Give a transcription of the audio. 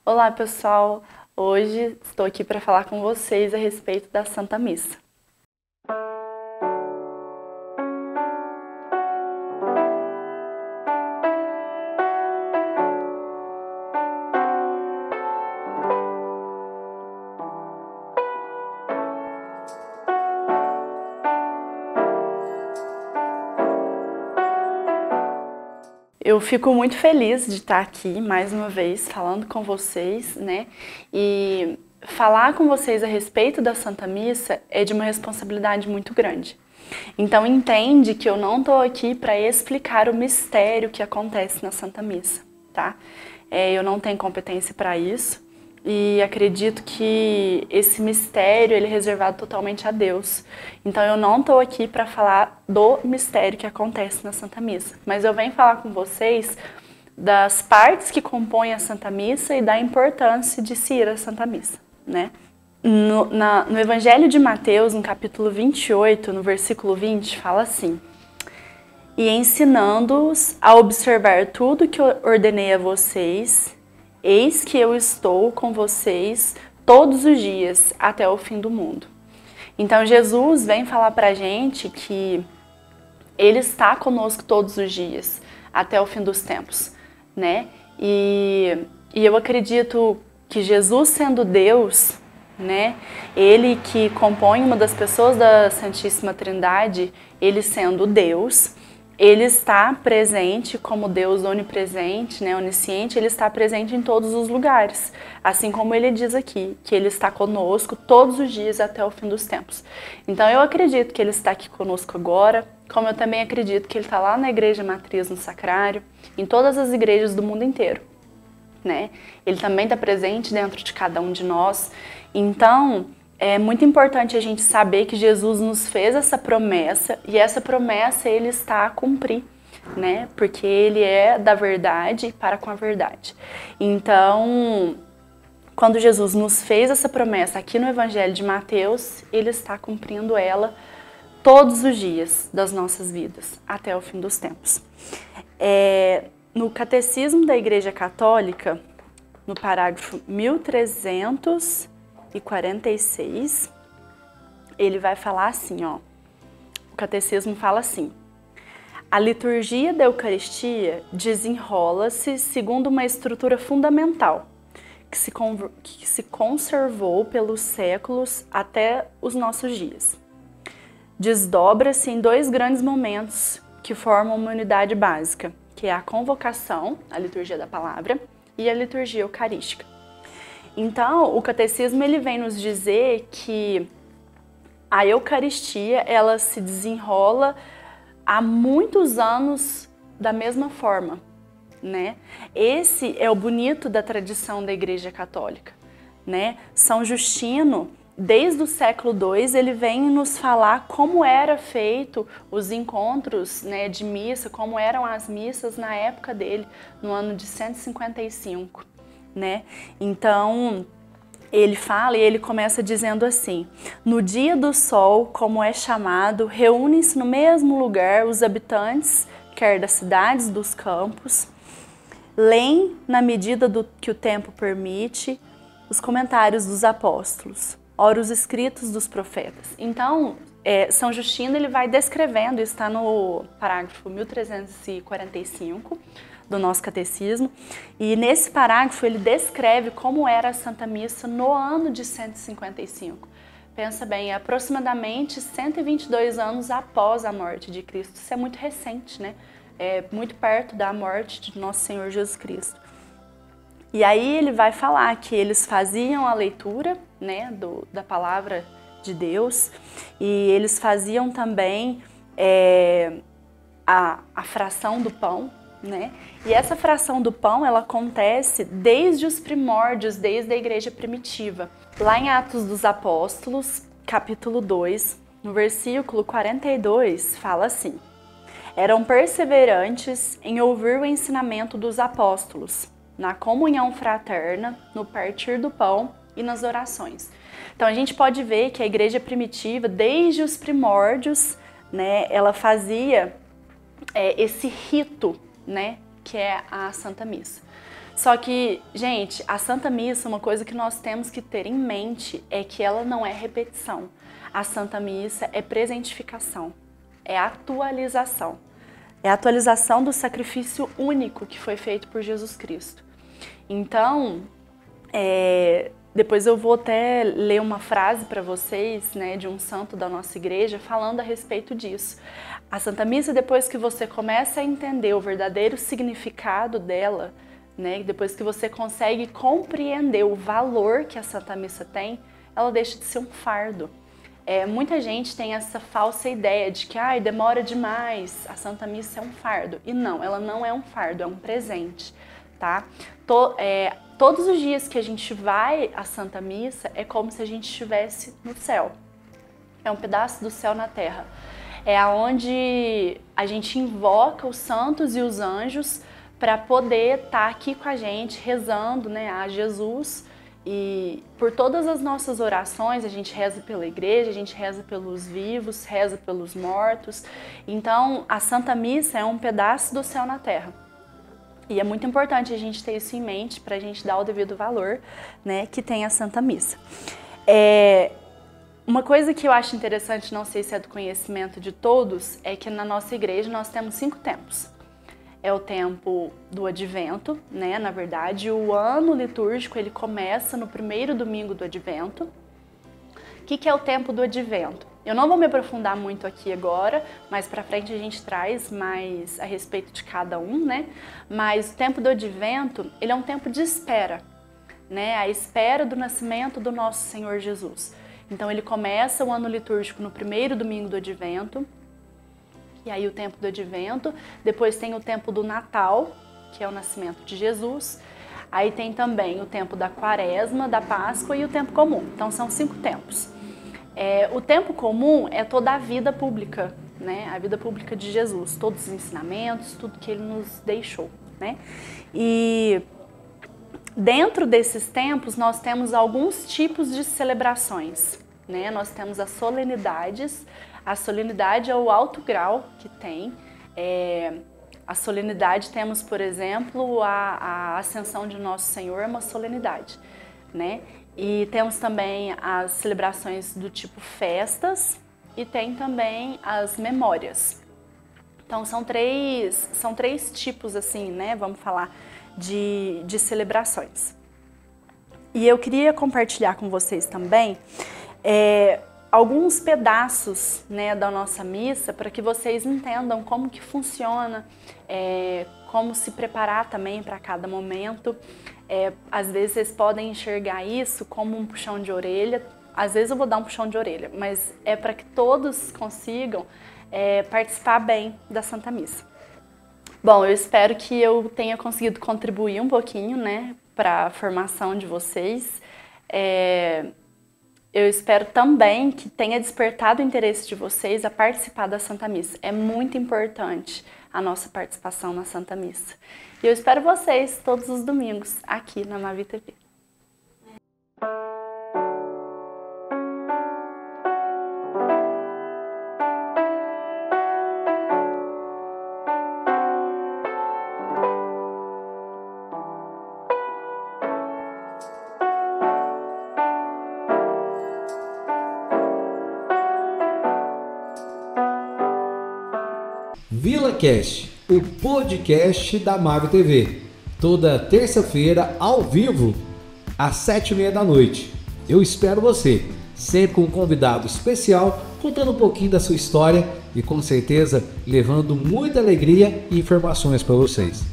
Olá, pessoal! Hoje estou aqui para falar com vocês a respeito da Santa Missa. Eu fico muito feliz de estar aqui mais uma vez falando com vocês, né? E falar com vocês a respeito da Santa Missa é de uma responsabilidade muito grande. Então entende que eu não estou aqui para explicar o mistério que acontece na Santa Missa, tá? Eu não tenho competência para isso. E acredito que esse mistério ele é reservado totalmente a Deus. Então eu não estou aqui para falar do mistério que acontece na Santa Missa, mas eu venho falar com vocês das partes que compõem a Santa Missa e da importância de se ir à Santa Missa, né? No Evangelho de Mateus, no capítulo 28, no versículo 20, fala assim: E ensinando-os a observar tudo que eu ordenei a vocês, eis que eu estou com vocês todos os dias até o fim do mundo. Então Jesus vem falar pra gente que Ele está conosco todos os dias até o fim dos tempos, né? E eu acredito que Jesus sendo Deus, né? Ele que compõe uma das pessoas da Santíssima Trindade, Ele sendo Deus, Ele está presente como Deus onipresente, né, onisciente, Ele está presente em todos os lugares. Assim como Ele diz aqui, que Ele está conosco todos os dias até o fim dos tempos. Então eu acredito que Ele está aqui conosco agora, como eu também acredito que Ele está lá na Igreja Matriz, no Sacrário, em todas as igrejas do mundo inteiro, né? Ele também está presente dentro de cada um de nós. Então é muito importante a gente saber que Jesus nos fez essa promessa e essa promessa Ele está a cumprir, né? Porque Ele é da verdade e para com a verdade. Então, quando Jesus nos fez essa promessa aqui no Evangelho de Mateus, Ele está cumprindo ela todos os dias das nossas vidas, até o fim dos tempos. No Catecismo da Igreja Católica, no parágrafo 1346, ele vai falar assim, ó. O catecismo fala assim: a liturgia da Eucaristia desenrola-se segundo uma estrutura fundamental que se conservou pelos séculos até os nossos dias. Desdobra-se em dois grandes momentos que formam uma unidade básica, que é a convocação, a liturgia da palavra, e a liturgia eucarística. Então, o catecismo ele vem nos dizer que a Eucaristia ela se desenrola há muitos anos da mesma forma, né? Esse é o bonito da tradição da Igreja Católica, né? São Justino, desde o século II, ele vem nos falar como era feito os encontros, né, de missa, como eram as missas na época dele, no ano de 155. Né? Então, ele fala e ele começa dizendo assim: no dia do sol, como é chamado, reúnem-se no mesmo lugar os habitantes, quer das cidades, dos campos, leem, na medida do que o tempo permite, os comentários dos apóstolos, ora os escritos dos profetas. Então, São Justino ele vai descrevendo, está no parágrafo 1345, do nosso catecismo, e nesse parágrafo ele descreve como era a Santa Missa no ano de 155. Pensa bem, é aproximadamente 122 anos após a morte de Cristo. Isso é muito recente, né? É muito perto da morte de Nosso Senhor Jesus Cristo. E aí ele vai falar que eles faziam a leitura, né, da palavra de Deus, e eles faziam também a fração do pão, né? E essa fração do pão, ela acontece desde os primórdios, desde a igreja primitiva. Lá em Atos dos Apóstolos, capítulo 2, no versículo 42, fala assim: eram perseverantes em ouvir o ensinamento dos apóstolos, na comunhão fraterna, no partir do pão e nas orações. Então a gente pode ver que a igreja primitiva, desde os primórdios, né, ela fazia esse rito, né, que é a Santa Missa. Só que, gente, a Santa Missa, uma coisa que nós temos que ter em mente é que ela não é repetição. A Santa Missa é presentificação, é atualização. É a atualização do sacrifício único que foi feito por Jesus Cristo. Então, depois eu vou até ler uma frase para vocês, né, de um santo da nossa igreja falando a respeito disso. A Santa Missa, depois que você começa a entender o verdadeiro significado dela, né, depois que você consegue compreender o valor que a Santa Missa tem, ela deixa de ser um fardo. Muita gente tem essa falsa ideia de que demora demais, a Santa Missa é um fardo. E não, ela não é um fardo, é um presente, tá? Todos os dias que a gente vai à Santa Missa é como se a gente estivesse no céu. É um pedaço do céu na terra. É onde a gente invoca os santos e os anjos para poder estar aqui com a gente, rezando, né, a Jesus. E por todas as nossas orações, a gente reza pela igreja, a gente reza pelos vivos, reza pelos mortos. Então, a Santa Missa é um pedaço do céu na terra. E é muito importante a gente ter isso em mente para a gente dar o devido valor, né, que tem a Santa Missa. Uma coisa que eu acho interessante, não sei se é do conhecimento de todos, é que na nossa igreja nós temos 5 tempos. É o tempo do Advento, né? Na verdade, o ano litúrgico ele começa no primeiro domingo do Advento. O que é o tempo do Advento? Eu não vou me aprofundar muito aqui agora, mas para frente a gente traz mais a respeito de cada um, né? Mas o tempo do Advento, ele é um tempo de espera, né? A espera do nascimento do nosso Senhor Jesus. Então ele começa o ano litúrgico no primeiro domingo do Advento, e aí o tempo do Advento, depois tem o tempo do Natal, que é o nascimento de Jesus, aí tem também o tempo da Quaresma, da Páscoa e o tempo comum. Então são 5 tempos. O tempo comum é toda a vida pública, né? A vida pública de Jesus, todos os ensinamentos, tudo que ele nos deixou, né? E dentro desses tempos nós temos alguns tipos de celebrações, né? Nós temos as solenidades. A solenidade é o alto grau que tem. A solenidade temos, por exemplo, a Ascensão de Nosso Senhor, é uma solenidade, né? E temos também as celebrações do tipo festas e tem também as memórias. Então são três tipos, assim, né? Vamos falar de celebrações. E eu queria compartilhar com vocês também alguns pedaços, né, da nossa missa para que vocês entendam como que funciona, como se preparar também para cada momento. Às vezes vocês podem enxergar isso como um puxão de orelha, às vezes eu vou dar um puxão de orelha, mas é para que todos consigam participar bem da Santa Missa. Bom, eu espero que eu tenha conseguido contribuir um pouquinho, né, para a formação de vocês. Eu espero também que tenha despertado o interesse de vocês a participar da Santa Missa. É muito importante a nossa participação na Santa Missa. E eu espero vocês todos os domingos aqui na Mavi TV. VilaCast, o podcast da Mavi TV. Toda terça-feira, ao vivo, às 7h30. Eu espero você, sempre com um convidado especial, contando um pouquinho da sua história e com certeza levando muita alegria e informações para vocês.